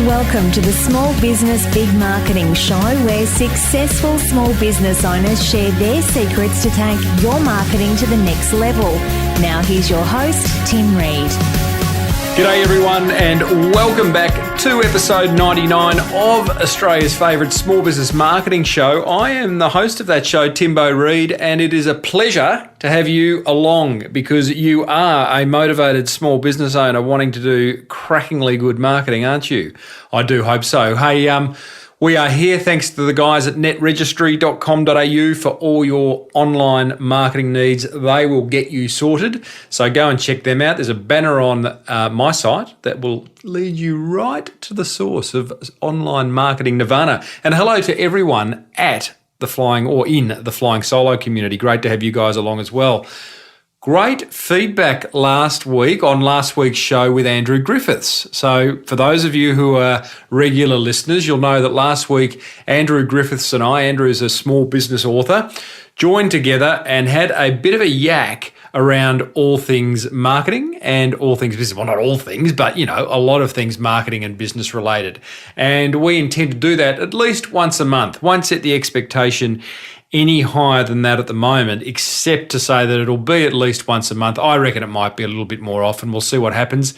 Welcome to the Small Business Big Marketing Show, where successful small business owners share their secrets to take your marketing to the next level. Now here's your host, Tim Reid. G'day everyone, and welcome back to episode 99 of Australia's favourite small business marketing show. I am the host of that show, Timbo Reid, and it is a pleasure to have you along because you are a motivated small business owner wanting to do crackingly good marketing, aren't you? I do hope so. Hey, we are here thanks to the guys at netregistry.com.au for all your online marketing needs. They will get you sorted. So go and check them out. There's a banner on my site that will lead you right to the source of online marketing nirvana. And hello to everyone at the Flying or in the Flying Solo community. Great to have you guys along as well. Great feedback last week on last week's show with Andrew Griffiths. So for those of you who are regular listeners, you'll know that last week Andrew Griffiths and I, Andrew is a small business author, joined together and had a bit of a yak around all things marketing and all things business. Well, not all things, but, you know, a lot of things marketing and business related. And we intend to do that at least once a month. Won't set the expectation any higher than that at the moment, except to say that it'll be at least once a month. I reckon it might be a little bit more often. We'll see what happens.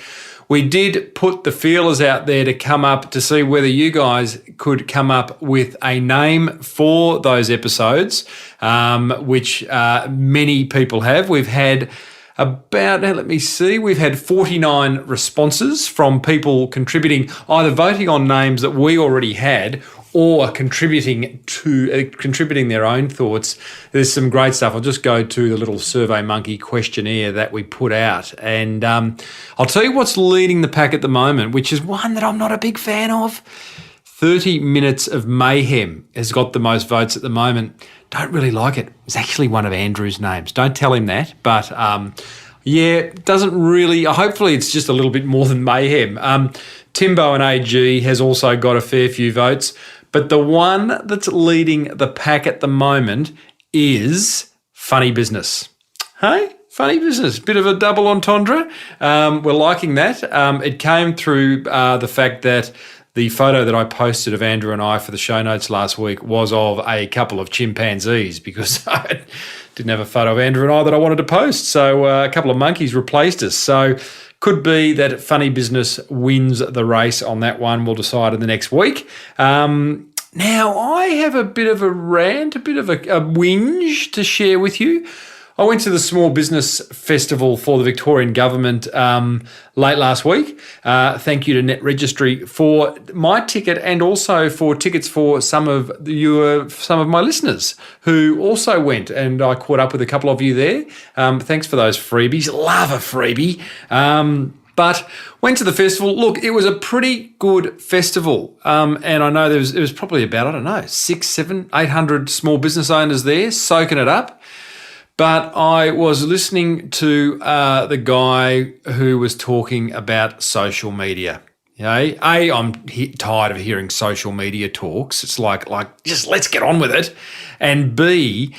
We did put the feelers out there to come up to see whether you guys could come up with a name for those episodes, which many people have. We've had we've had 49 responses from people contributing, either voting on names that we already had or contributing their own thoughts. There's some great stuff. I'll just go to the little SurveyMonkey questionnaire that we put out. And I'll tell you what's leading the pack at the moment, which is one that I'm not a big fan of. 30 Minutes of Mayhem has got the most votes at the moment. Don't really like it. It's actually one of Andrew's names. Don't tell him that. But doesn't really, hopefully it's just a little bit more than mayhem. Timbo and AG has also got a fair few votes. But the one that's leading the pack at the moment is Funny Business. Hey? Funny Business. Bit of a double entendre. We're liking that. It came through the fact that the photo that I posted of Andrew and I for the show notes last week was of a couple of chimpanzees because I didn't have a photo of Andrew and I that I wanted to post. So a couple of monkeys replaced us. So could be that Funny Business wins the race on that one. We'll decide in the next week. Now, I have a bit of a rant, a bit of a whinge to share with you. I went to the Small Business Festival for the Victorian Government late last week. Thank you to Net Registry for my ticket and also for tickets for some of my listeners who also went, and I caught up with a couple of you there. Thanks for those freebies. Love a freebie. But went to the festival. Look, it was a pretty good festival. And I know it was probably about, 600, 700, 800 small business owners there soaking it up. But I was listening to the guy who was talking about social media. You know, I'm tired of hearing social media talks. It's like just let's get on with it. And B,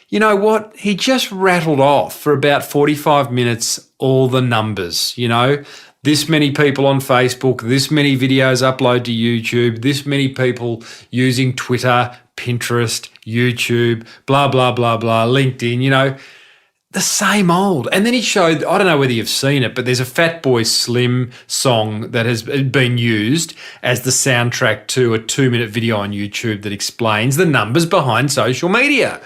you know what? He just rattled off for about 45 minutes all the numbers, you know. This many people on Facebook, this many videos upload to YouTube, this many people using Twitter, Pinterest, YouTube, blah, blah, blah, blah, LinkedIn, you know, the same old. And then he showed, I don't know whether you've seen it, but there's a Fatboy Slim song that has been used as the soundtrack to a 2-minute video on YouTube that explains the numbers behind social media.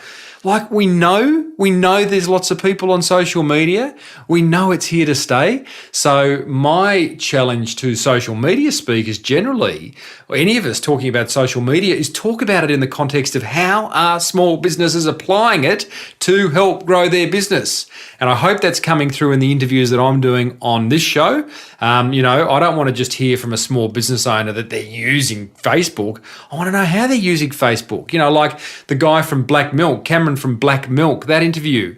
Like we know there's lots of people on social media. We know it's here to stay. So my challenge to social media speakers generally, or any of us talking about social media, is talk about it in the context of how are small businesses applying it to help grow their business. And I hope that's coming through in the interviews that I'm doing on this show. You know, I don't want to just hear from a small business owner that they're using Facebook. I want to know how they're using Facebook. You know, like the guy from Black Milk, Cameron from Black Milk, that interview.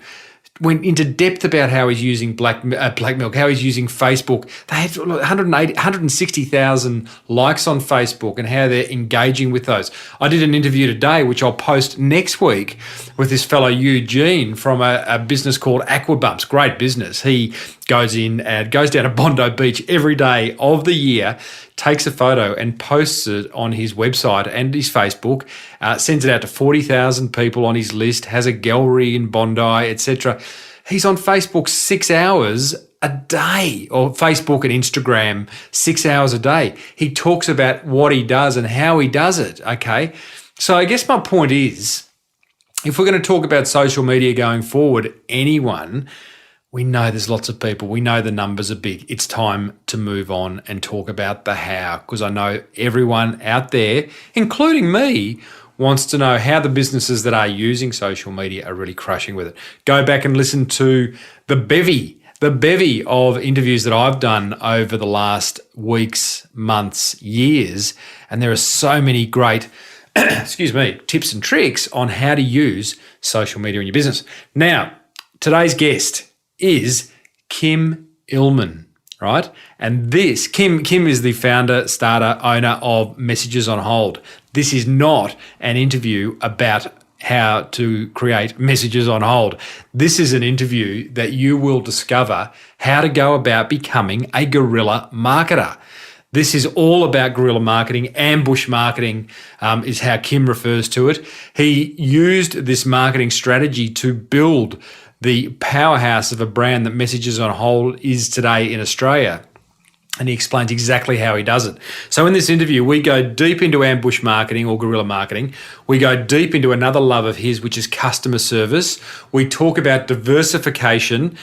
went into depth about how he's using black milk, how he's using Facebook. They had 160,000 likes on Facebook and how they're engaging with those. I did an interview today, which I'll post next week, with this fellow Eugene from a business called Aquabumps. Great business. He goes down to Bondi Beach every day of the year, takes a photo and posts it on his website and his Facebook, sends it out to 40,000 people on his list, has a gallery in Bondi, etc. He's on Facebook 6 hours a day, or Facebook and Instagram 6 hours a day. He talks about what he does and how he does it, okay? So I guess my point is, if we're going to talk about social media going forward, we know there's lots of people. We know the numbers are big. It's time to move on and talk about the how, because I know everyone out there, including me, wants to know how the businesses that are using social media are really crushing with it. Go back and listen to the bevy of interviews that I've done over the last weeks, months, years, and there are so many great tips and tricks on how to use social media in your business. Now, today's guest is Kym Illman, right? And this, Kym is the founder, starter, owner of Messages on Hold. This is not an interview about how to create messages on hold. This is an interview that you will discover how to go about becoming a guerrilla marketer. This is all about guerrilla marketing. Ambush marketing is how Kym refers to it. He used this marketing strategy to build the powerhouse of a brand that Messages on Hold is today in Australia. And he explains exactly how he does it. So in this interview, we go deep into ambush marketing or guerrilla marketing. We go deep into another love of his, which is customer service. We talk about diversification,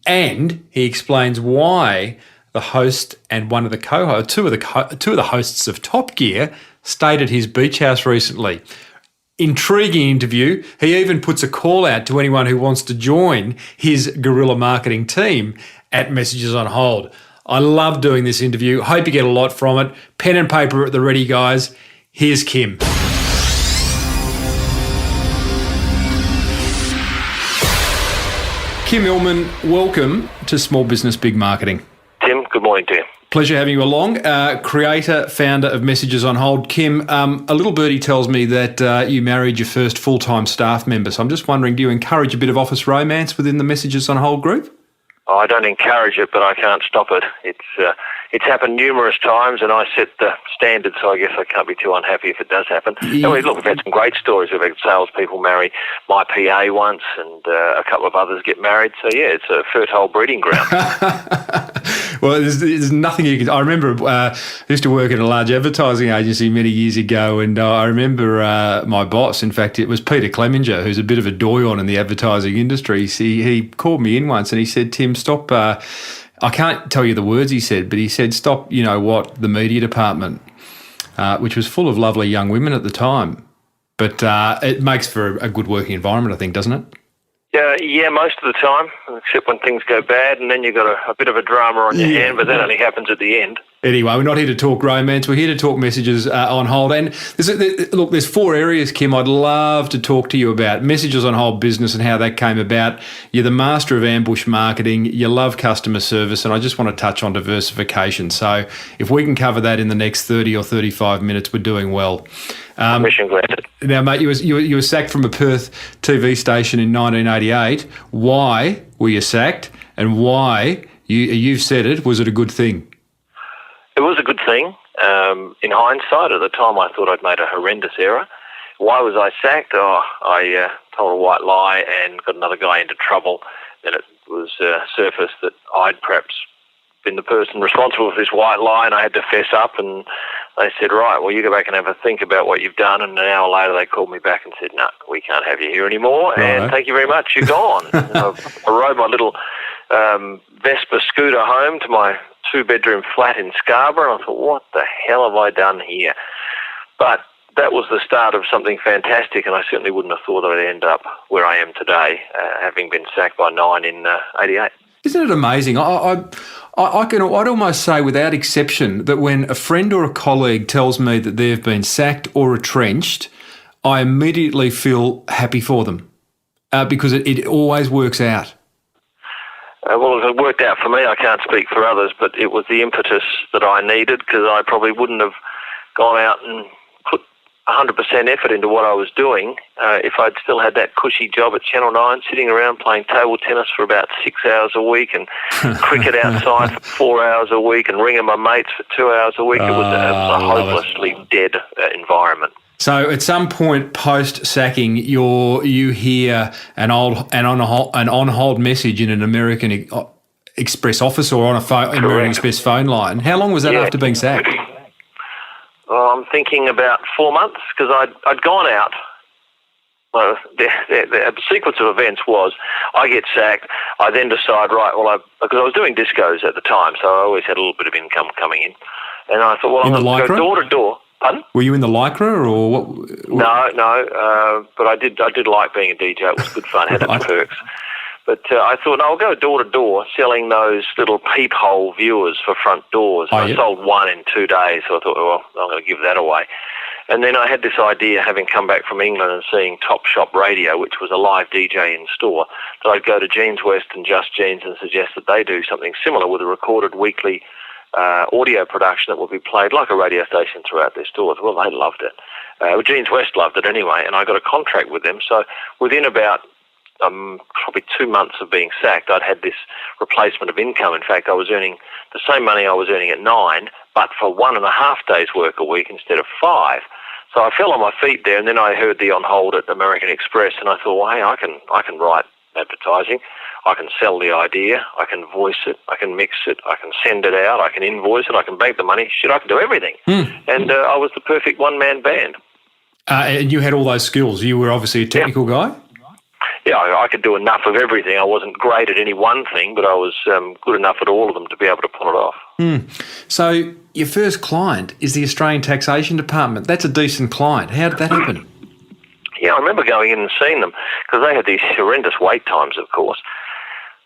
and he explains why the host and one of the co-hosts, two of the hosts of Top Gear, stayed at his beach house recently. Intriguing interview. He even puts a call out to anyone who wants to join his guerrilla marketing team at Messages on Hold. I love doing this interview. Hope you get a lot from it. Pen and paper at the ready, guys. Here's Kym. Kym Illman, welcome to Small Business Big Marketing. Tim, good morning to you. Pleasure having you along. Creator, founder of Messages on Hold. Kym, a little birdie tells me that you married your first full-time staff member. So I'm just wondering, do you encourage a bit of office romance within the Messages on Hold group? Oh, I don't encourage it, but I can't stop it. It's happened numerous times, and I set the standard, so I guess I can't be too unhappy if it does happen. Yeah. Look, we've had some great stories. We've had salespeople marry my PA once, and a couple of others get married. So, yeah, it's a fertile breeding ground. Well, there's nothing you can... I remember I used to work at a large advertising agency many years ago, and I remember my boss, in fact, it was Peter Clemenger, who's a bit of a doyen in the advertising industry. He called me in once and he said, Tim, stop... I can't tell you the words he said, but he said, stop, the media department, which was full of lovely young women at the time. But it makes for a good working environment, I think, doesn't it? Yeah, most of the time, except when things go bad, and then you've got a bit of a drama on your hand, but that only happens at the end. Anyway, we're not here to talk romance. We're here to talk Messages on Hold. And there's 4 areas, Kym, I'd love to talk to you about. Messages on Hold business and how that came about. You're the master of ambush marketing. You love customer service. And I just want to touch on diversification. So if we can cover that in the next 30 or 35 minutes, we're doing well. Mission granted. Now, mate, you were sacked from a Perth TV station in 1988. Why were you sacked? And why, you've said it, was it a good thing? It was a good thing. In hindsight, at the time, I thought I'd made a horrendous error. Why was I sacked? I told a white lie and got another guy into trouble. Then it was surfaced that I'd perhaps been the person responsible for this white lie, and I had to fess up, and they said, right, well, you go back and have a think about what you've done. And an hour later, they called me back and said, no, we can't have you here anymore, and thank you very much, you're gone. I rode my little Vespa scooter home to my 2-bedroom flat in Scarborough, and I thought, what the hell have I done here? But that was the start of something fantastic, and I certainly wouldn't have thought I'd end up where I am today, having been sacked by 9 in 88. Isn't it amazing? I'd almost say without exception that when a friend or a colleague tells me that they've been sacked or retrenched, I immediately feel happy for them. because it always works out? Well, it worked out for me. I can't speak for others, but it was the impetus that I needed, because I probably wouldn't have gone out and put 100% effort into what I was doing if I'd still had that cushy job at Channel 9, sitting around playing table tennis for about 6 hours a week and cricket outside for 4 hours a week and ringing my mates for 2 hours a week. It was a hopelessly dead environment. So at some point post-sacking, you hear an on-hold message in an American Express office or on a American Express phone line. How long was that after being sacked? Well, I'm thinking about 4 months, because I'd gone out. Well, the sequence of events was I get sacked. I then decide, because I was doing discos at the time, so I always had a little bit of income coming in. And I thought, well, I'm going to go door to door. Pardon? Were you in the Lycra or what? No, but I did like being a DJ. It was good fun, had its perks. But I thought, no, I'll go door to door selling those little peephole viewers for front doors. I sold one in 2 days, so I thought, well, I'm going to give that away. And then I had this idea, having come back from England and seeing Top Shop Radio, which was a live DJ in store, that I'd go to Jeans West and Just Jeans and suggest that they do something similar with a recorded weekly audio production that will be played like a radio station throughout their stores. Well, they loved it. Jeans West loved it anyway, and I got a contract with them. So within about probably 2 months of being sacked, I'd had this replacement of income. In fact, I was earning the same money I was earning at 9, but for 1.5 days' work a week instead of 5. So I fell on my feet there, and then I heard the on hold at American Express, and I thought, well, hey, I can write advertising. I can sell the idea, I can voice it, I can mix it, I can send it out, I can invoice it, I can bank the money. Shit, I can do everything. And I was the perfect one-man band. And you had all those skills. You were obviously a technical guy? Yeah, I could do enough of everything. I wasn't great at any one thing, but I was good enough at all of them to be able to pull it off. So your first client is the Australian Taxation Department. That's a decent client. How did that happen? Yeah, I remember going in and seeing them, because they had these horrendous wait times, of course.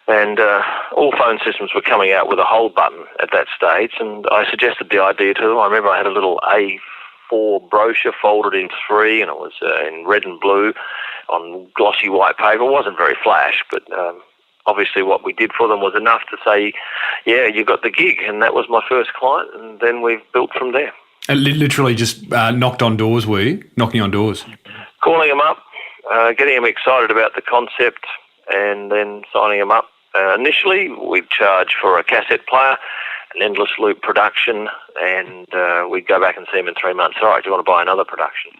And all phone systems were coming out with a hold button at that stage, and I suggested the idea to them. I remember I had a little A4 brochure folded in 3, and it was in red and blue on glossy white paper. It wasn't very flash, but obviously what we did for them was enough to say, yeah, you got the gig, and that was my first client, and then we've built from there. And literally just knocked on doors, were you? Knocking on doors? Calling them up, getting them excited about the concept, and then signing them up. Initially, we'd charge for a cassette player, an endless loop production, and we'd go back and see them in 3 months. All right, do you want to buy another production?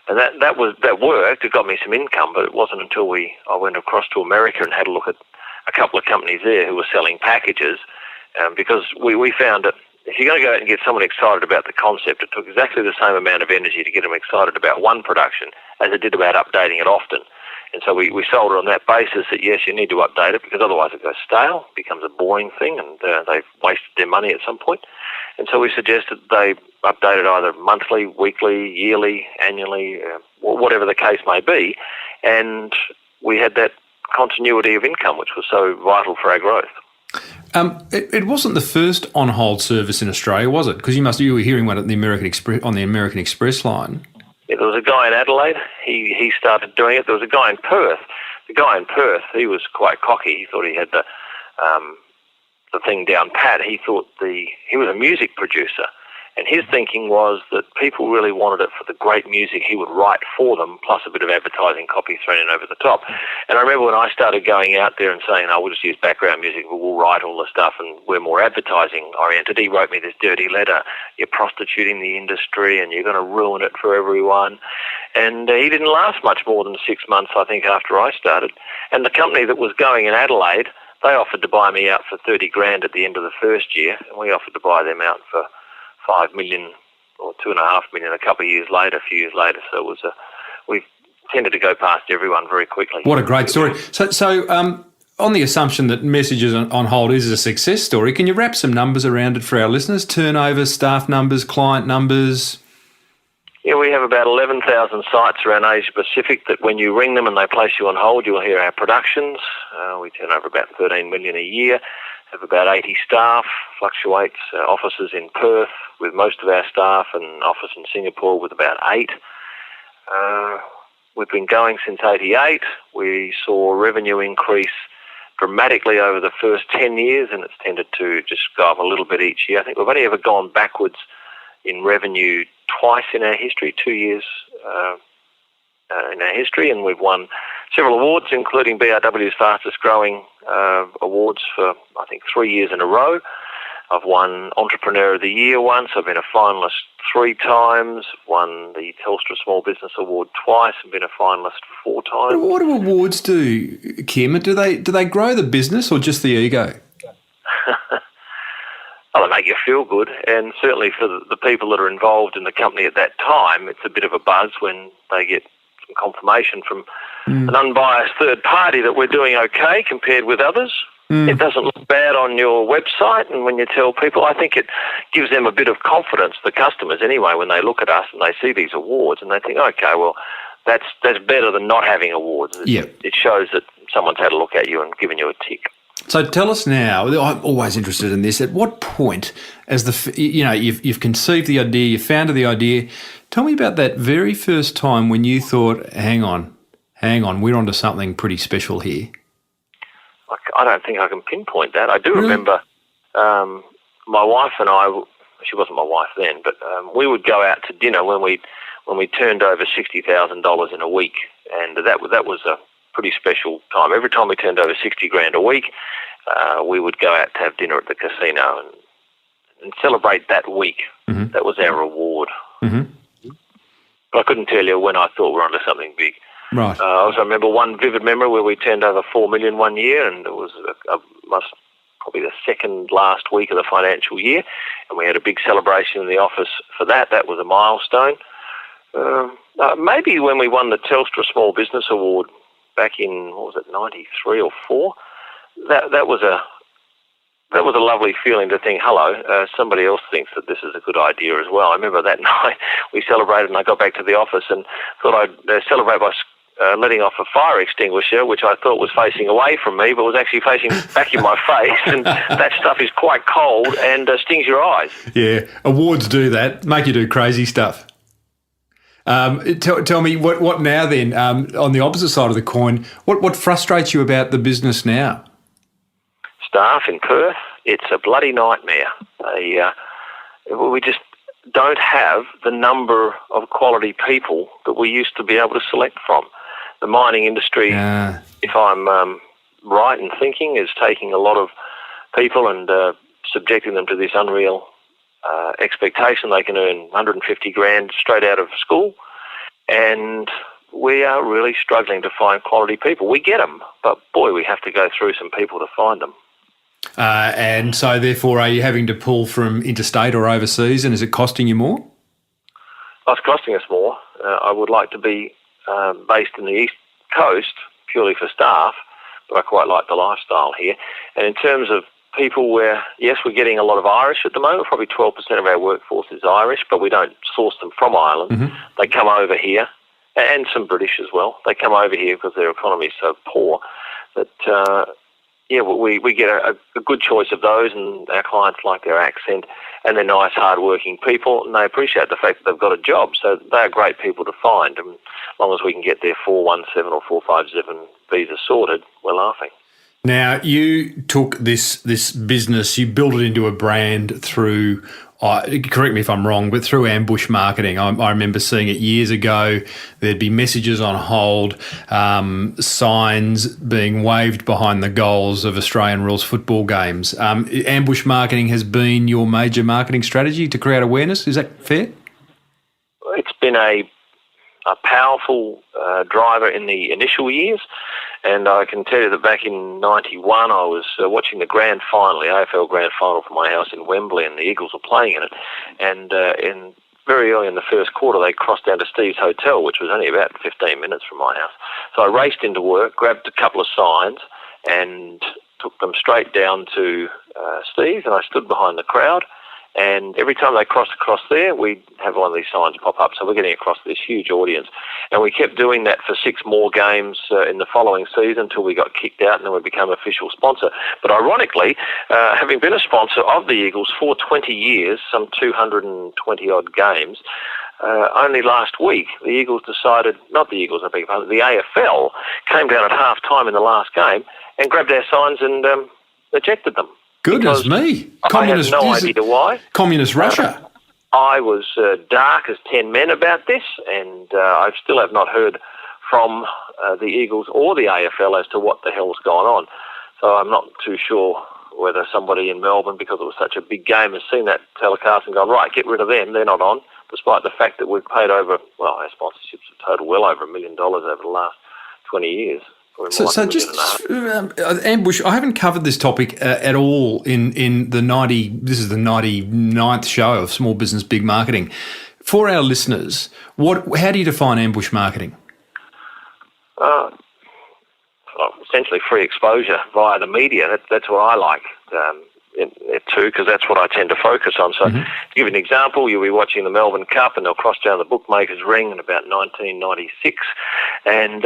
And that worked. It got me some income, but it wasn't until I went across to America and had a look at a couple of companies there who were selling packages, because we found that if you're going to go out and get someone excited about the concept, it took exactly the same amount of energy to get them excited about one production as it did about updating it often. And so we sold it on that basis that, yes, you need to update it, because otherwise it goes stale, becomes a boring thing, and they've wasted their money at some point. And so we suggested they update it either monthly, weekly, yearly, annually, whatever the case may be. And we had that continuity of income, which was so vital for our growth. It wasn't the first on-hold service in Australia, was it? Because you were hearing one at the American Express line. Yeah, there was a guy in Adelaide. He started doing it. There was a guy in Perth. The guy in Perth, he was quite cocky. He thought he had the thing down pat. He thought he was a music producer. And his thinking was that people really wanted it for the great music he would write for them, plus a bit of advertising copy thrown in over the top. And I remember when I started going out there and saying, we'll just use background music, but we'll write all the stuff, and we're more advertising-oriented. He wrote me this dirty letter. You're prostituting the industry and you're going to ruin it for everyone. And he didn't last much more than 6 months, I think, after I started. And the company that was going in Adelaide, they offered to buy me out for $30,000 at the end of the first year, and we offered to buy them out for $5 million or $2.5 million a couple of years later, a few years later. So it was we've tended to go past everyone very quickly. What a great story. So on the assumption that Messages on Hold is a success story, can you wrap some numbers around it for our listeners? Turnover, staff numbers, client numbers? Yeah, we have about 11,000 sites around Asia Pacific that when you ring them and they place you on hold, you'll hear our productions. We turn over about $13 million a year. Have about 80 staff, fluctuates. Offices in Perth with most of our staff, and office in Singapore with about 8. We've been going since '88. We saw revenue increase dramatically over the first 10 years, and it's tended to just go up a little bit each year. I think we've only ever gone backwards in revenue twice in our history, 2 years in our history, and we've won several awards, including BRW's fastest growing awards for, I think, 3 years in a row. I've won Entrepreneur of the Year once. I've been a finalist 3 times, won the Telstra Small Business Award twice, and been a finalist 4 times. What do awards do, Kym? Do they grow the business or just the ego? Well, they make you feel good, and certainly for the people that are involved in the company at that time, it's a bit of a buzz when they get some confirmation from an unbiased third party that we're doing okay compared with others. It doesn't look bad on your website, and when you tell people, I think it gives them a bit of confidence, the customers anyway, when they look at us and they see these awards and they think, okay, well, that's better than not having awards. It shows that someone's had a look at you and given you a tick. So tell us now, I'm always interested in this, at what point, as you've conceived the idea, you founded the idea, tell me about that very first time when you thought, hang on, we're onto something pretty special here. I don't think I can pinpoint that. I do remember my wife and I, she wasn't my wife then, but we would go out to dinner when we turned over $60,000 in a week, and that was a pretty special time. Every time we turned over $60,000 a week, we would go out to have dinner at the casino and celebrate that week. Mm-hmm. That was our reward. Mm-hmm. I couldn't tell you when I thought we were onto something big. Right. I also remember one vivid memory where we turned over $4 million one year, and it was probably the second last week of the financial year, and we had a big celebration in the office for that. That was a milestone. Maybe when we won the Telstra Small Business Award back in, 93 or 4, that was a lovely feeling to think, hello, somebody else thinks that this is a good idea as well. I remember that night we celebrated, and I got back to the office and thought I'd celebrate by letting off a fire extinguisher, which I thought was facing away from me, but was actually facing back in my face. And that stuff is quite cold and stings your eyes. Yeah, awards do that, make you do crazy stuff. Tell me, what now then, on the opposite side of the coin, what frustrates you about the business now? Staff in Perth, it's a bloody nightmare. We just don't have the number of quality people that we used to be able to select from. The mining industry, if I'm right in thinking, is taking a lot of people and subjecting them to this unreal expectation they can earn $150,000 straight out of school, and we are really struggling to find quality people. We get them, but boy, we have to go through some people to find them. And so therefore, are you having to pull from interstate or overseas, and is it costing you more? Oh, it's costing us more. I would like to be based in the East Coast purely for staff, but I quite like the lifestyle here. And in terms of people, yes, we're getting a lot of Irish at the moment. Probably 12% of our workforce is Irish, but we don't source them from Ireland. Mm-hmm. They come over here, and some British as well. They come over here because their economy is so poor that we get a good choice of those, and our clients like their accent, and they're nice, hard-working people, and they appreciate the fact that they've got a job. So they are great people to find. And as long as we can get their 417 or 457 visa sorted, we're laughing. Now, you took this business, you built it into a brand through, correct me if I'm wrong, but through ambush marketing. I remember seeing it years ago. There'd be messages on hold, signs being waved behind the goals of Australian rules football games. Ambush marketing has been your major marketing strategy to create awareness. Is that fair? It's been a powerful driver in the initial years. And I can tell you that back in 91, I was watching the grand final, the AFL grand final from my house in Wembley, and the Eagles were playing in it. And very early in the first quarter, they crossed down to Steve's Hotel, which was only about 15 minutes from my house. So I raced into work, grabbed a couple of signs, and took them straight down to Steve's, and I stood behind the crowd. And every time they crossed across there, we'd have one of these signs pop up. So we're getting across this huge audience. And we kept doing that for 6 more games in the following season until we got kicked out, and then we became official sponsor. But ironically, having been a sponsor of the Eagles for 20 years, some 220-odd games, only last week, the Eagles decided, not the Eagles, I beg your pardon, the AFL came down at half time in the last game and grabbed our signs and ejected them. Goodness me. I have no idea why. Communist Russia. I was dark as 10 men about this, and I still have not heard from the Eagles or the AFL as to what the hell's gone on. So I'm not too sure whether somebody in Melbourne, because it was such a big game, has seen that telecast and gone, right, get rid of them, they're not on, despite the fact that we've paid over, well, our sponsorships have totaled well over $1 million over the last 20 years. So just ambush, I haven't covered this topic at all in the 99th show of Small Business Big Marketing. For our listeners, how do you define ambush marketing? Essentially free exposure via the media. That's what I like it too, because that's what I tend to focus on. So to give you an example, you'll be watching the Melbourne Cup and they'll cross down the bookmaker's ring in about 1996 and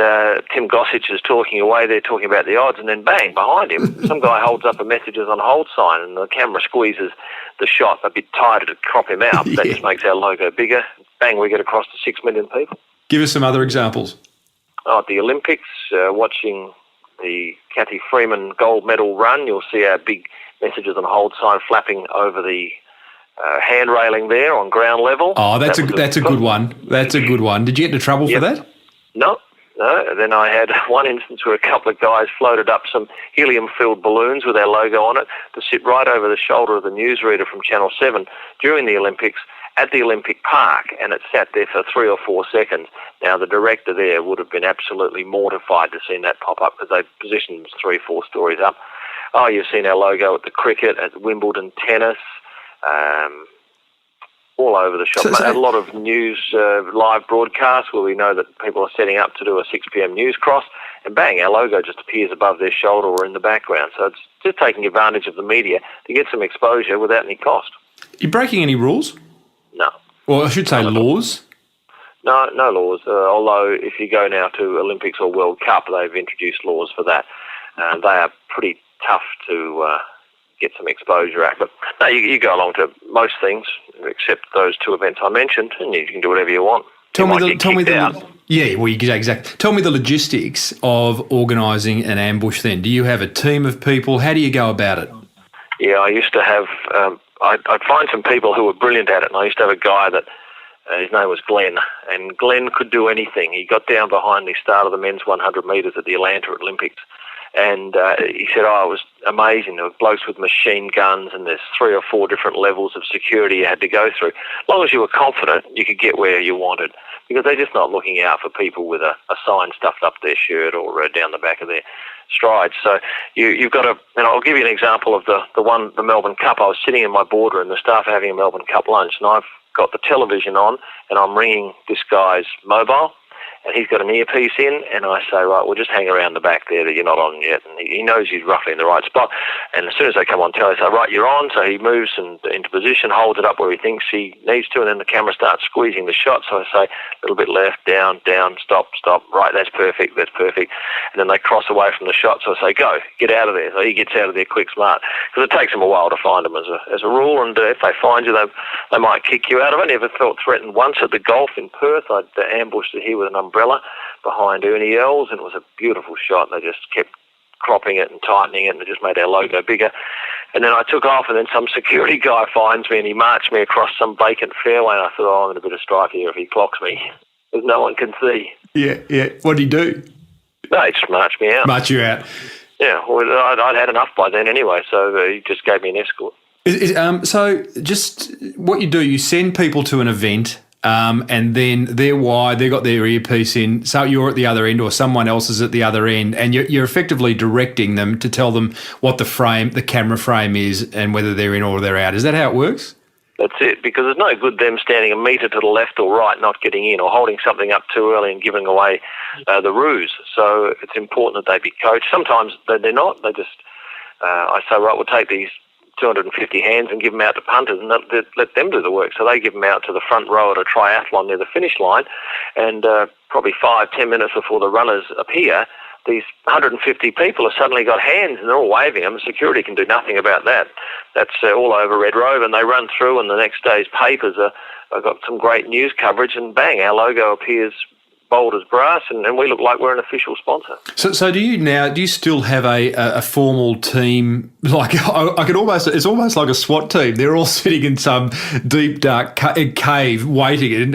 Tim Gossage is talking away there talking about the odds, and then bang, behind him, some guy holds up a messages on hold sign and the camera squeezes the shot a bit tighter to crop him out. That just makes our logo bigger. Bang, we get across to 6 million people. Give us some other examples. At the Olympics, watching the Cathy Freeman gold medal run, you'll see our big messages on hold sign flapping over the hand railing there on ground level. Oh, that's a good one. That's a good one. Did you get into trouble for that? No. And then I had one instance where a couple of guys floated up some helium-filled balloons with our logo on it to sit right over the shoulder of the newsreader from Channel 7 during the Olympics at the Olympic Park, and it sat there for 3 or 4 seconds. Now, the director there would have been absolutely mortified to see that pop up because they positioned 3 or 4 stories up. Oh, you've seen our logo at the cricket, at Wimbledon tennis, all over the shop. A lot of news live broadcasts where we know that people are setting up to do a 6 p.m. news cross, and bang, our logo just appears above their shoulder or in the background. So it's just taking advantage of the media to get some exposure without any cost. You breaking any rules? No. Well, I should say laws. No laws. Although if you go now to Olympics or World Cup, they've introduced laws for that. They are pretty tough to get some exposure at. But no, you go along to most things except those 2 events I mentioned, and you can do whatever you want. Tell me exactly. Tell me the logistics of organising an ambush. Then, do you have a team of people? How do you go about it? Yeah, I used to have. I'd find some people who were brilliant at it, and I used to have a guy that his name was Glenn, and Glenn could do anything. He got down behind the start of the men's 100 metres at the Atlanta Olympics, and he said, it was amazing. There were blokes with machine guns, and there's 3 or 4 different levels of security you had to go through. As long as you were confident, you could get where you wanted, because they're just not looking out for people with a sign stuffed up their shirt or down the back of their strides. So you've got to, and I'll give you an example of the Melbourne Cup. I was sitting in my boardroom, the staff are having a Melbourne Cup lunch, and I've got the television on, and I'm ringing this guy's mobile, and he's got an earpiece in, and I say, right, we'll just hang around the back there that you're not on yet. And he knows he's roughly in the right spot. And as soon as they come on telly, I say, right, you're on. So he moves into position, holds it up where he thinks he needs to, and then the camera starts squeezing the shot. So I say, a little bit left, down, stop, right, that's perfect. And then they cross away from the shot. So I say, go, get out of there. So he gets out of there quick, smart. Because it takes them a while to find them as a rule. And if they find you, they might kick you out. I've only ever felt threatened once at the golf in Perth. I'd ambushed here with an umbrella behind Ernie Earls, and it was a beautiful shot. They just kept cropping it and tightening it, and it just made our logo bigger. And then I took off, and then some security guy finds me, and he marched me across some vacant fairway, and I thought, I'm in a bit of strife here if he clocks me, because no one can see. Yeah. What did he do? No, he just marched me out. Marched you out? Yeah, well, I'd had enough by then anyway, so he just gave me an escort. So just what you do, you send people to an event, and then they're wired, they've got their earpiece in, so you're at the other end or someone else is at the other end, and you're effectively directing them to tell them what the camera frame is and whether they're in or they're out. Is that how it works? That's it, because there's no good them standing a metre to the left or right not getting in, or holding something up too early and giving away the ruse. So it's important that they be coached. Sometimes they're not. They just, I say, right, we'll take these 250 hands and give them out to punters and let them do the work. So they give them out to the front row at a triathlon near the finish line, and probably 5-10 minutes before the runners appear, these 150 people have suddenly got hands and they're all waving them. Security can do nothing about that. That's all over Red Rover, and they run through, and the next day's papers have got some great news coverage, and bang, our logo appears bold as brass, and we look like we're an official sponsor. So do you still have a formal team? Like it's almost like a SWAT team. They're all sitting in some deep dark cave waiting, and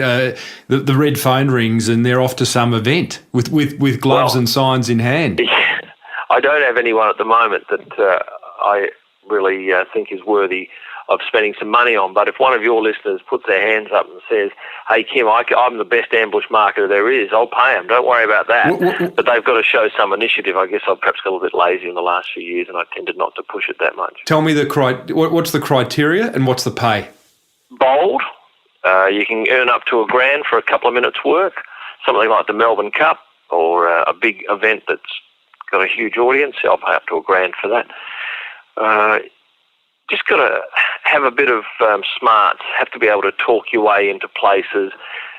the red phone rings, and they're off to some event with gloves and signs in hand. Yeah, I don't have anyone at the moment that I really think is worthy of spending some money on. But if one of your listeners puts their hands up and says, "Hey, Kym, I'm the best ambush marketer there is," I'll pay them. Don't worry about that. But they've got to show some initiative. I guess I've perhaps got a little bit lazy in the last few years, and I tended not to push it that much. Tell me what's the criteria and what's the pay? Bold. You can earn up to $1,000 for a couple of minutes' work. Something like the Melbourne Cup or a big event that's got a huge audience. I'll pay up to $1,000 for that. Just got to have a bit of smarts, have to be able to talk your way into places.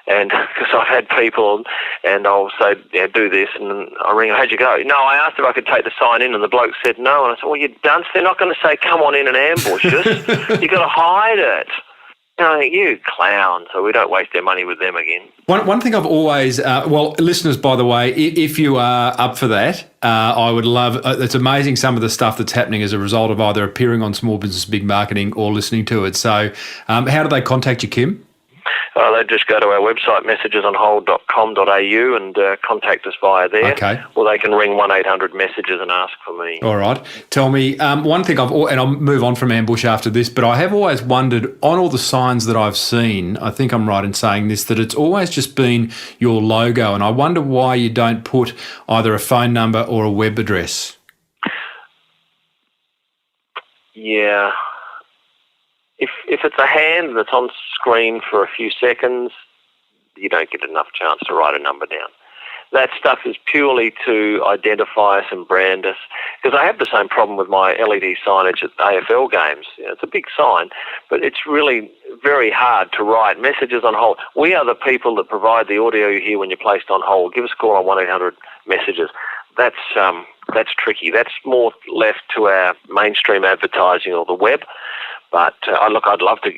And because I've had people, and I'll say, "Yeah, do this," and I ring, "How'd you go?" "No, I asked if I could take the sign in," and the bloke said no. And I said, "Well, you dunce, they're not going to say, 'Come on in and ambush us.' You've got to hide it." You clown, so we don't waste their money with them again. One thing I've always, listeners, by the way, if you are up for that, I would love, it's amazing some of the stuff that's happening as a result of either appearing on Small Business Big Marketing or listening to it. So how do they contact you, Kym? They just go to our website, messagesonhold.com.au, and contact us via there. Okay. Or they can ring 1-800-MESSAGES and ask for me. All right. Tell me, one thing and I'll move on from ambush after this, but I have always wondered, on all the signs that I've seen, I think I'm right in saying this, that it's always just been your logo, and I wonder why you don't put either a phone number or a web address. Yeah. If it's a hand that's on screen for a few seconds, you don't get enough chance to write a number down. That stuff is purely to identify us and brand us. Because I have the same problem with my LED signage at AFL games. It's a big sign, but it's really very hard to write messages on hold. We are the people that provide the audio you hear when you're placed on hold. Give us a call on 1-800-MESSAGES. That's tricky. That's more left to our mainstream advertising or the web. But I'd love to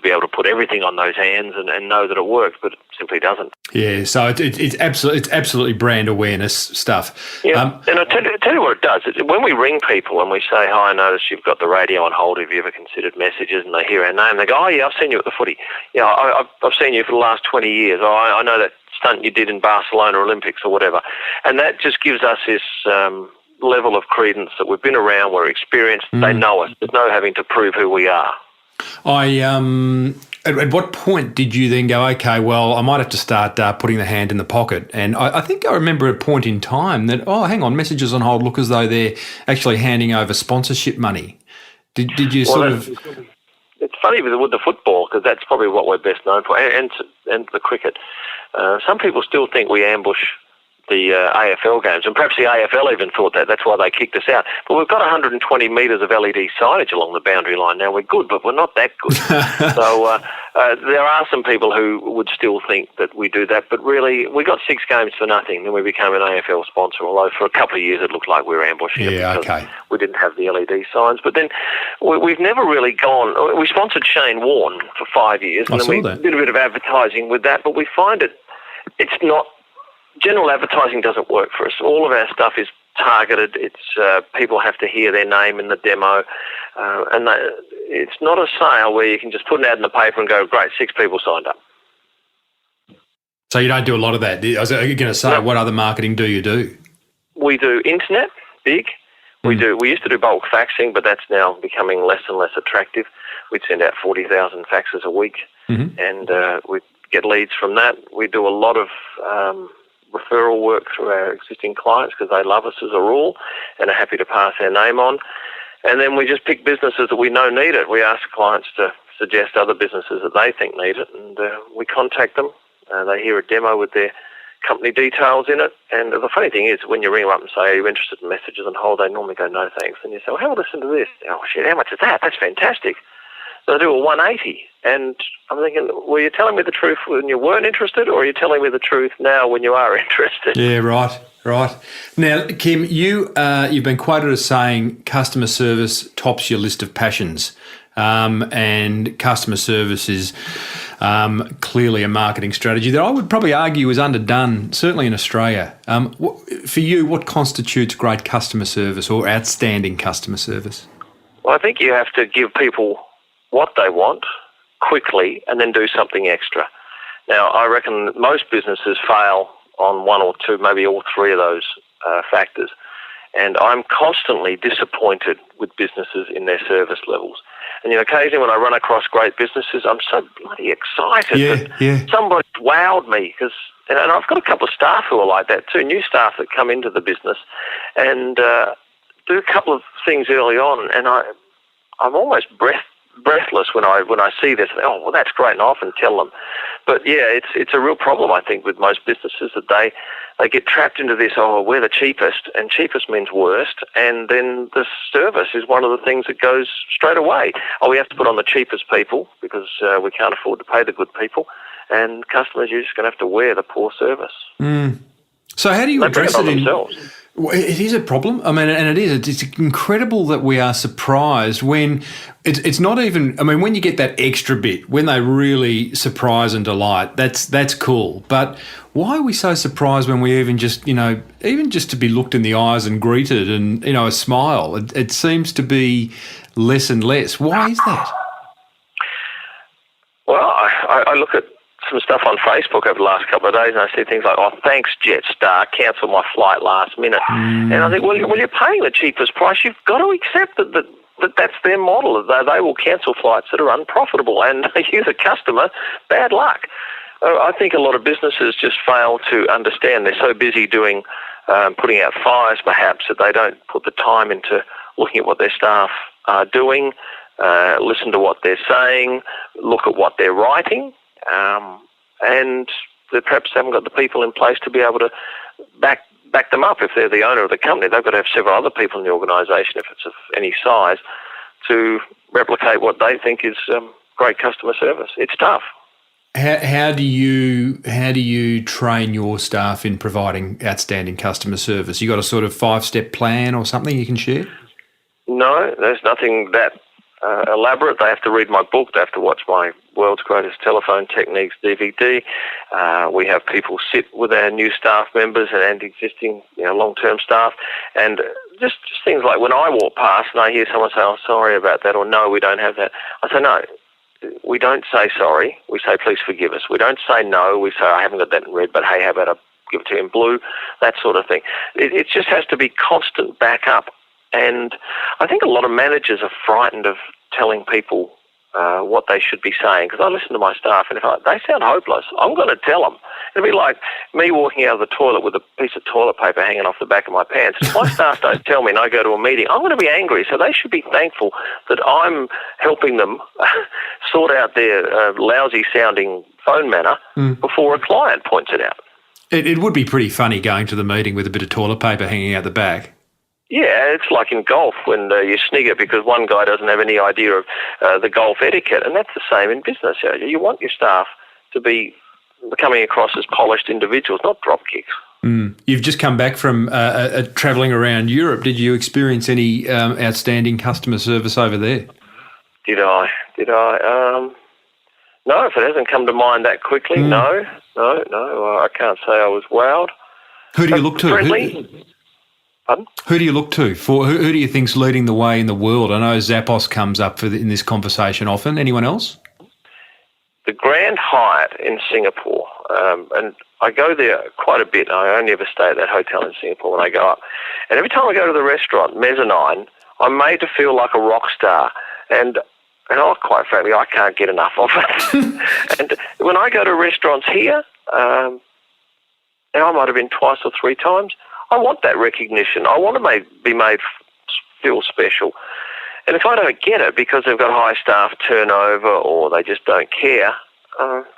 be able to put everything on those hands and know that it works, but it simply doesn't. Yeah, so it's absolutely brand awareness stuff. Yeah, and I'll tell you what it does. When we ring people and we say, "Hi, I noticed you've got the radio on hold. Have you ever considered messages?" And they hear our name, they go, "Oh yeah, I've seen you at the footy. Yeah, I've seen you for the last 20 years. Oh, I know that stunt you did in Barcelona Olympics or whatever," and that just gives us this level of credence that we've been around, we're experienced, they know us. There's no having to prove who we are. At what point did you then go, okay, well, I might have to start putting the hand in the pocket? And I think I remember a point in time that, hang on, messages on hold look as though they're actually handing over sponsorship money. Did you It's funny with the football, because that's probably what we're best known for, and the cricket. Some people still think we ambush the AFL games, and perhaps the AFL even thought that. That's why they kicked us out. But we've got 120 metres of LED signage along the boundary line now. We're good, but we're not that good. So there are some people who would still think that we do that, but really we got 6 games for nothing. Then we became an AFL sponsor, although for a couple of years it looked like we were ambushing it because we didn't have the LED signs. But then we've never really gone. We sponsored Shane Warne for 5 years, and then we did a bit of advertising with that, but we find it's not. General advertising doesn't work for us. All of our stuff is targeted. It's people have to hear their name in the demo, and it's not a sale where you can just put an ad in the paper and go, "Great, 6 people signed up." So you don't do a lot of that. I was going to say, what other marketing do you do? We do internet, big. We used to do bulk faxing, but that's now becoming less and less attractive. We'd send out 40,000 faxes a week, and we get leads from that. We do a lot of referral work through our existing clients because they love us as a rule and are happy to pass our name on. And then we just pick businesses that we know need it. We ask clients to suggest other businesses that they think need it, and we contact them. They hear a demo with their company details in it. And the funny thing is, when you ring them up and say, "Are you interested in messages on hold?" they normally go, "No, thanks." And you say, "Well, have a listen to this." "Oh, shit, how much is that? That's fantastic." they do a 180. And I'm thinking, were you telling me the truth when you weren't interested, or are you telling me the truth now when you are interested? Yeah, right. Now, Kym, you've been quoted as saying customer service tops your list of passions. And customer service is clearly a marketing strategy that I would probably argue is underdone, certainly in Australia. For you, what constitutes great customer service or outstanding customer service? Well, I think you have to give people what they want quickly and then do something extra. Now, I reckon most businesses fail on one or two, maybe all three of those factors. And I'm constantly disappointed with businesses in their service levels. And occasionally when I run across great businesses, I'm so bloody excited that somebody's wowed me. And I've got a couple of staff who are like that too, new staff that come into the business and do a couple of things early on, and I'm almost breathless when I see this. Oh, well, that's great, and I often tell them. But yeah, it's a real problem, I think, with most businesses that they get trapped into this, oh, we're the cheapest, and cheapest means worst, and then the service is one of the things that goes straight away. Oh, we have to put on the cheapest people because we can't afford to pay the good people, and customers are just going to have to wear the poor service. So how do you address it themselves? Well, it is a problem. I mean, and it is. It's incredible that we are surprised when it's not even. I mean, when you get that extra bit, when they really surprise and delight, that's cool. But why are we so surprised when we even just to be looked in the eyes and greeted and a smile? It seems to be less and less. Why is that? Well, I look at some stuff on Facebook over the last couple of days, and I see things like, oh, thanks, Jetstar, cancel my flight last minute. And I think, well, you're paying the cheapest price. You've got to accept that that's their model. They will cancel flights that are unprofitable, and you, the customer, bad luck. I think a lot of businesses just fail to understand. They're so busy doing, putting out fires, perhaps, that they don't put the time into looking at what their staff are doing, listen to what they're saying, look at what they're writing. And they perhaps haven't got the people in place to be able to back them up. If they're the owner of the company, they've got to have several other people in the organisation, if it's of any size, to replicate what they think is great customer service. It's tough. How do you train your staff in providing outstanding customer service? You got a sort of 5-step plan or something you can share? No, there's nothing that elaborate. They have to read my book. They have to watch my World's Greatest Telephone Techniques DVD. We have people sit with our new staff members and existing long-term staff, and just things like when I walk past and I hear someone say, oh, sorry about that, or no, we don't have that. I say, no, we don't say sorry. We say, please forgive us. We don't say no. We say, I haven't got that in red, but hey, how about I give it to you in blue? That sort of thing. It just has to be constant backup. And I think a lot of managers are frightened of telling people what they should be saying, because I listen to my staff, and if they sound hopeless, I'm going to tell them. It'll be like me walking out of the toilet with a piece of toilet paper hanging off the back of my pants. If my staff don't tell me and I go to a meeting, I'm going to be angry. So they should be thankful that I'm helping them sort out their lousy-sounding phone manner before a client points it out. It would be pretty funny going to the meeting with a bit of toilet paper hanging out the back. Yeah, it's like in golf when you snigger because one guy doesn't have any idea of the golf etiquette, and that's the same in business. You want your staff to be coming across as polished individuals, not dropkicks. You've just come back from travelling around Europe. Did you experience any outstanding customer service over there? Did I? No, if it hasn't come to mind that quickly, no. I can't say I was wowed. Who do you look to? Friendly. Pardon? Who do you look to? Who do you think's leading the way in the world? I know Zappos comes up in this conversation often. Anyone else? The Grand Hyatt in Singapore, and I go there quite a bit. I only ever stay at that hotel in Singapore when I go up. And every time I go to the restaurant, mezzanine, I'm made to feel like a rock star. And quite frankly, I can't get enough of it. And when I go to restaurants here, and I might have been twice or three times, I want that recognition. I want to be made feel special. And if I don't get it because they've got high staff turnover or they just don't care,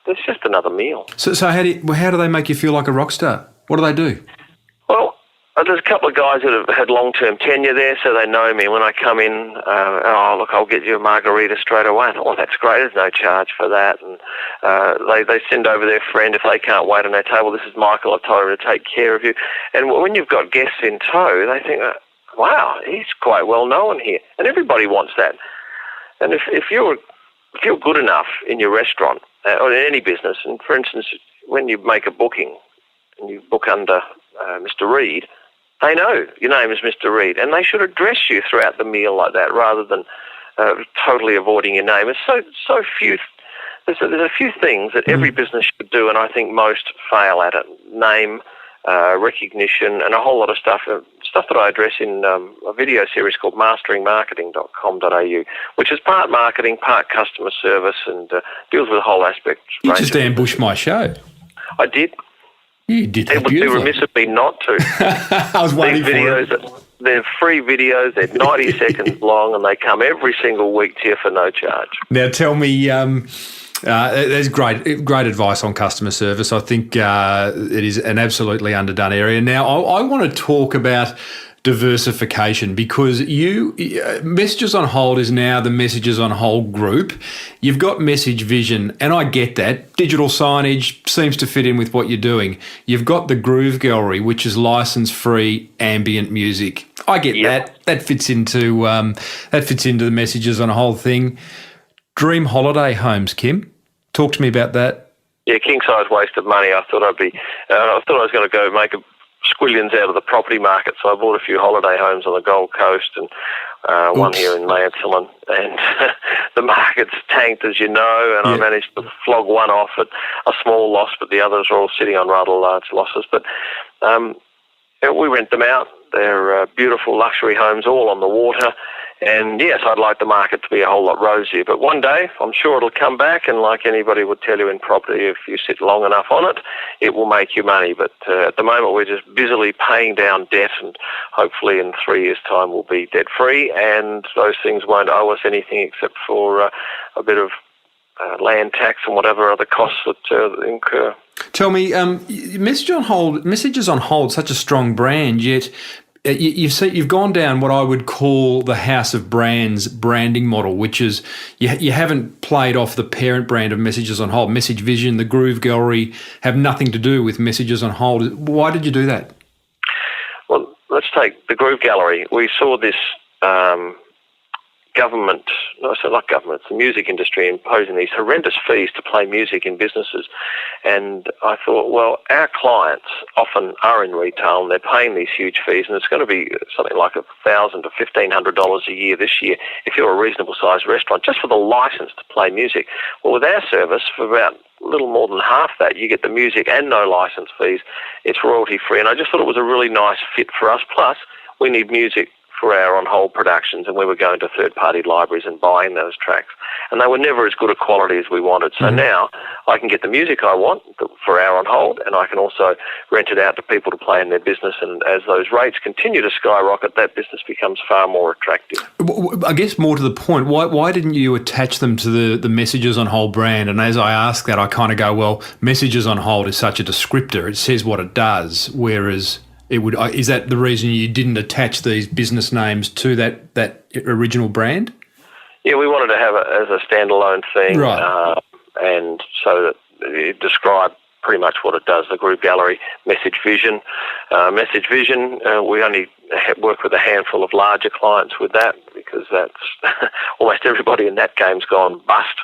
it's just another meal. So how do they make you feel like a rock star? What do they do? Well, There's a couple of guys that have had long-term tenure there, so they know me. When I come in, look, I'll get you a margarita straight away. Oh, that's great. There's no charge for that. And they send over their friend if they can't wait on their table. This is Michael. I've told him to take care of you. And when you've got guests in tow, they think, wow, he's quite well known here. And everybody wants that. And if you're good enough in your restaurant or in any business, and for instance, when you make a booking and you book under Mr. Reid, they know your name is Mr. Reid, and they should address you throughout the meal like that rather than totally avoiding your name. There's so few. There's a few things that every business should do, and I think most fail at it. Name, recognition, and a whole lot of stuff. Stuff that I address in a video series called masteringmarketing.com.au, which is part marketing, part customer service, and deals with the whole aspect. You just ambushed my show. I did. You did that It would be remiss of me not to. I was waiting for it. They're free videos. They're 90 seconds long, and they come every single week to you for no charge. Now, tell me, there's great advice on customer service. I think it is an absolutely underdone area. Now, I want to talk about diversification because Messages on Hold is now the Messages on Hold group. You've got Message Vision, and I get that. Digital signage seems to fit in with what you're doing. You've got the Groove Gallery, which is license-free ambient music. I get that. That fits into the Messages on Hold thing. Dream holiday homes, Kym. Talk to me about that. Yeah, king-size waste of money. I thought I was going to go make squillions out of the property market, so I bought a few holiday homes on the Gold Coast and one here in Mansell, and the market's tanked, as you know, and I managed to flog one off at a small loss, but the others are all sitting on rather large losses. But we rent them out. They're beautiful luxury homes all on the water. And yes, I'd like the market to be a whole lot rosier, but one day I'm sure it'll come back, and like anybody would tell you in property, if you sit long enough on it, it will make you money. But at the moment we're just busily paying down debt, and hopefully in 3 years' time we'll be debt-free, and those things won't owe us anything except for a bit of land tax and whatever other costs that incur. Tell me, Messages on Hold, such a strong brand, yet you've gone down what I would call the House of Brands branding model, which is you haven't played off the parent brand of Messages on Hold. Message Vision, the Groove Gallery have nothing to do with Messages on Hold. Why did you do that? Well, let's take the Groove Gallery. We saw this the music industry imposing these horrendous fees to play music in businesses. And I thought, well, our clients often are in retail and they're paying these huge fees, and it's going to be something like $1,000 to $1,500 a year this year if you're a reasonable sized restaurant, just for the license to play music. Well, with our service, for about a little more than half that, you get the music and no license fees. It's royalty free, and I just thought it was a really nice fit for us. Plus, we need music for our on-hold productions, and we were going to third-party libraries and buying those tracks. And they were never as good a quality as we wanted. So now I can get the music I want for our on-hold, and I can also rent it out to people to play in their business. And as those rates continue to skyrocket, that business becomes far more attractive. I guess more to the point, why didn't you attach them to the Messages on Hold brand? And as I ask that, I kind of go, well, Messages on Hold is such a descriptor. It says what it does, whereas is that the reason you didn't attach these business names to that original brand? Yeah, we wanted to have it as a standalone thing, right. And so that it described pretty much what it does. The Group Gallery, Message Vision. We only work with a handful of larger clients with that, because that's almost everybody in that game's gone bust.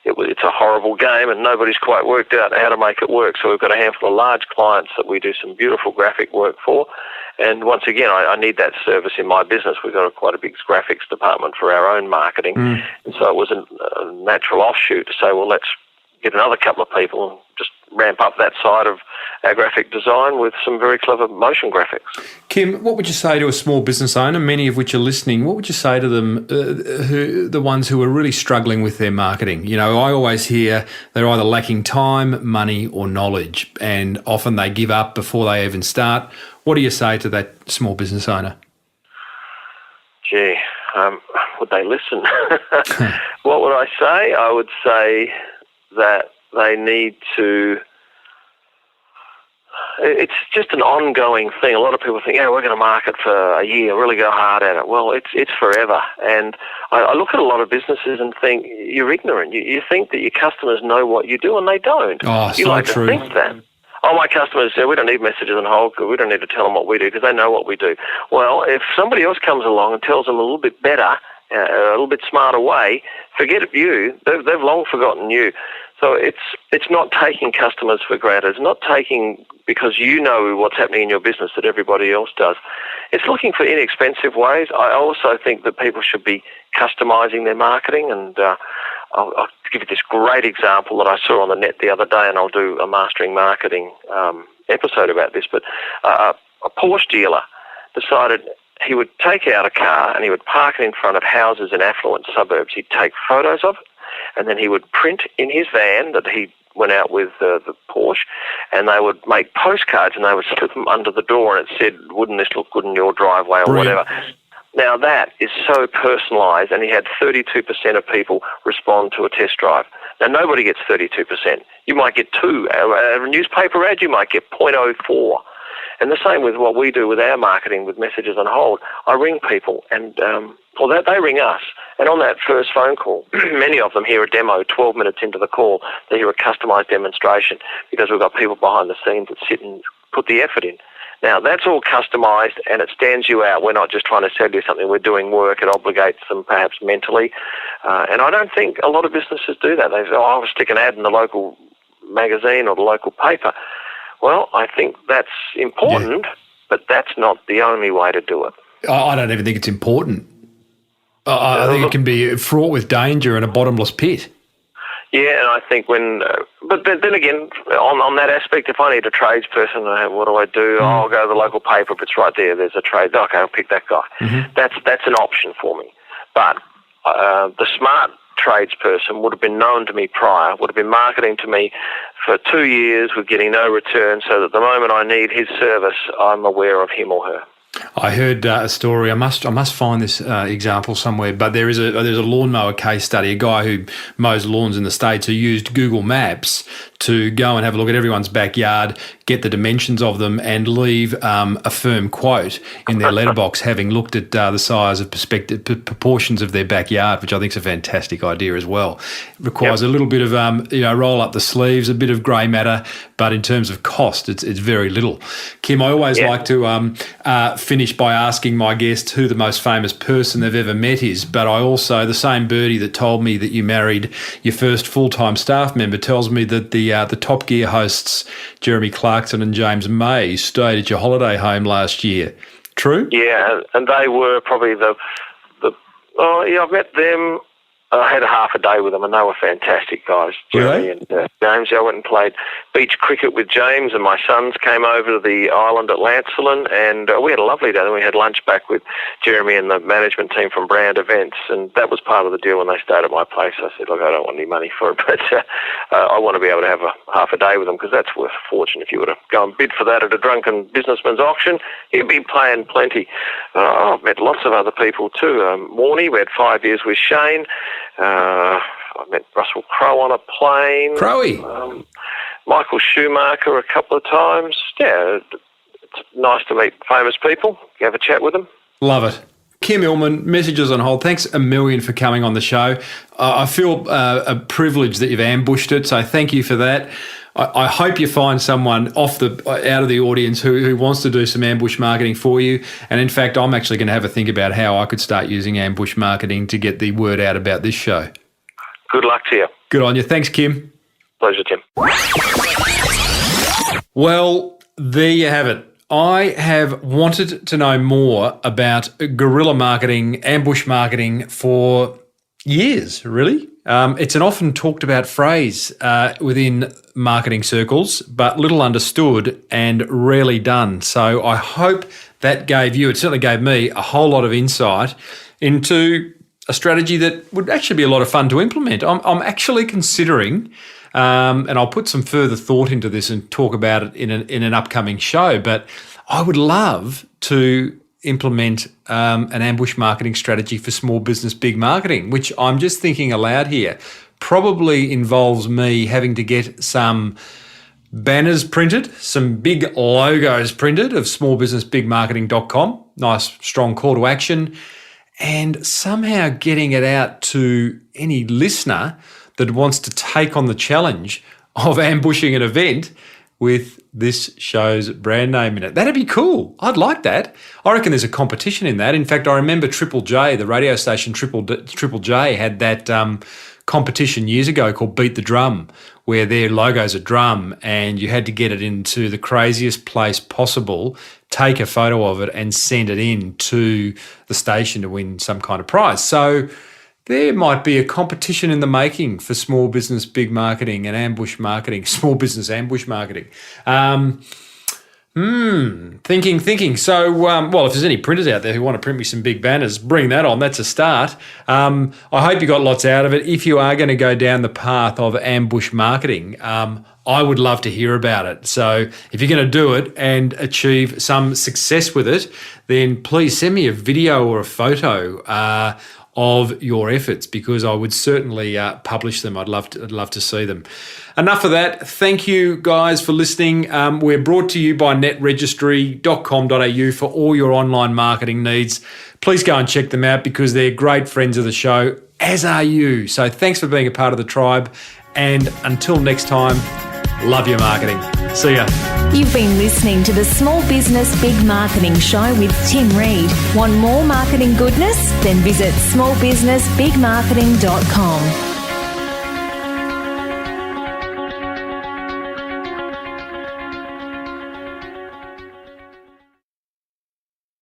It's a horrible game, and nobody's quite worked out how to make it work. So we've got a handful of large clients that we do some beautiful graphic work for. And once again, I need that service in my business. We've got quite a big graphics department for our own marketing. And so it was a natural offshoot to say, well, let's get another couple of people and just ramp up that side of our graphic design with some very clever motion graphics. Kym, what would you say to a small business owner, many of which are listening? What would you say to them, the ones who are really struggling with their marketing? You know, I always hear they're either lacking time, money or knowledge, and often they give up before they even start. What do you say to that small business owner? Gee, would they listen? What would I say? I would say that they need to it's just an ongoing thing. A lot of people think, yeah, we're going to market for a year, really go hard at it. Well, it's forever. And I look at a lot of businesses and think, you're ignorant. You think that your customers know what you do, and they don't. Oh, you so like true. to think that. Oh, my customers say, we don't need messages on hold, we don't need to tell them what we do because they know what we do. Well, if somebody else comes along and tells them a little bit better, a little bit smarter way, forget you. They've long forgotten you. So it's not taking customers for granted. It's not taking because you know what's happening in your business that everybody else does. It's looking for inexpensive ways. I also think that people should be customising their marketing, and I'll give you this great example that I saw on the net the other day, and I'll do a Mastering Marketing episode about this. But a Porsche dealer decided he would take out a car and he would park it in front of houses in affluent suburbs. He'd take photos of it, and then he would print in his van that he went out with the Porsche, and they would make postcards and they would slip them under the door, and it said, wouldn't this look good in your driveway or Brilliant. whatever. Now that is so personalised, and he had 32% of people respond to a test drive. Now nobody gets 32%. You might get 2. A newspaper ad, you might get 0.04. And the same with what we do with our marketing with messages on hold. I ring people, and they ring us. And on that first phone call, many of them hear a demo 12 minutes into the call. They hear a customised demonstration because we've got people behind the scenes that sit and put the effort in. Now, that's all customised, and it stands you out. We're not just trying to sell you something. We're doing work. It obligates them perhaps mentally. And I don't think a lot of businesses do that. They say, oh, I'll stick an ad in the local magazine or the local paper. Well, I think that's important, but that's not the only way to do it. I don't even think it's important. I think it can be fraught with danger and a bottomless pit. Yeah, and I think but then again, on that aspect, if I need a tradesperson, what do I do? Oh, I'll go to the local paper. If it's right there's a trade. Okay, I'll pick that guy. Mm-hmm. That's an option for me. But the smart tradesperson would have been known to me prior, would have been marketing to me for 2 years with getting no return, so that the moment I need his service, I'm aware of him or her. I heard a story. I must find this example somewhere. But there's a lawnmower case study. A guy who mows lawns in the States who used Google Maps to go and have a look at everyone's backyard, get the dimensions of them, and leave a firm quote in their letterbox, having looked at the size of proportions of their backyard, which I think is a fantastic idea as well. It requires a little bit of roll up the sleeves, a bit of grey matter, but in terms of cost, it's very little. Kym, I always like to finish by asking my guests who the most famous person they've ever met is, but I also, the same birdie that told me that you married your first full-time staff member tells me that the Top Gear hosts Jeremy Clarkson and James May stayed at your holiday home last year. True? Yeah, and they were probably I've met them. I had a half a day with them, and they were fantastic guys, Jeremy and James. I went and played beach cricket with James, and my sons came over to the island at Lancelin, and we had a lovely day. Then we had lunch back with Jeremy and the management team from Brand Events, and that was part of the deal when they stayed at my place. I said, look, I don't want any money for it, but I want to be able to have a half a day with them, because that's worth a fortune. If you were to go and bid for that at a drunken businessman's auction, you'd be paying plenty. I've met lots of other people too. Morney, we had 5 years with Shane. I met Russell Crowe on a plane. Crowe. Michael Schumacher a couple of times. Yeah, it's nice to meet famous people. You have a chat with them. Love it. Kym Illman, Messages on Hold, thanks a million for coming on the show. I feel a privilege that you've ambushed it, so thank you for that. I hope you find someone out of the audience who wants to do some ambush marketing for you. And in fact, I'm actually going to have a think about how I could start using ambush marketing to get the word out about this show. Good luck to you. Good on you. Thanks, Kym. Pleasure, Tim. Well, there you have it. I have wanted to know more about guerrilla marketing, ambush marketing for years, really. It's an often talked about phrase within marketing circles, but little understood and rarely done. So I hope that gave you, it certainly gave me, a whole lot of insight into a strategy that would actually be a lot of fun to implement. I'm actually considering, and I'll put some further thought into this and talk about it in an upcoming show, but I would love to implement an ambush marketing strategy for small business, big marketing, which I'm just thinking aloud here, probably involves me having to get some banners printed, some big logos printed of smallbusinessbigmarketing.com. Nice, strong call to action. And somehow getting it out to any listener that wants to take on the challenge of ambushing an event with this show's brand name in it. That'd be cool. I'd like that. I reckon there's a competition in that. In fact, I remember Triple J, the radio station Triple J, had that competition years ago called Beat the Drum, where their logo's a drum and you had to get it into the craziest place possible, take a photo of it and send it in to the station to win some kind of prize. So there might be a competition in the making for small business big marketing and ambush marketing, small business ambush marketing. Thinking. So, well, if there's any printers out there who want to print me some big banners, bring that on. That's a start. I hope you got lots out of it. If you are going to go down the path of ambush marketing, I would love to hear about it. So if you're going to do it and achieve some success with it, then please send me a video or a photo of your efforts, because I would certainly publish them. I'd love to see them. Enough of that. Thank you guys for listening. We're brought to you by netregistry.com.au for all your online marketing needs. Please go and check them out because they're great friends of the show, as are you. So thanks for being a part of the tribe. And until next time, love your marketing. See ya. You've been listening to the Small Business Big Marketing Show with Tim Reid. Want more marketing goodness? Then visit smallbusinessbigmarketing.com.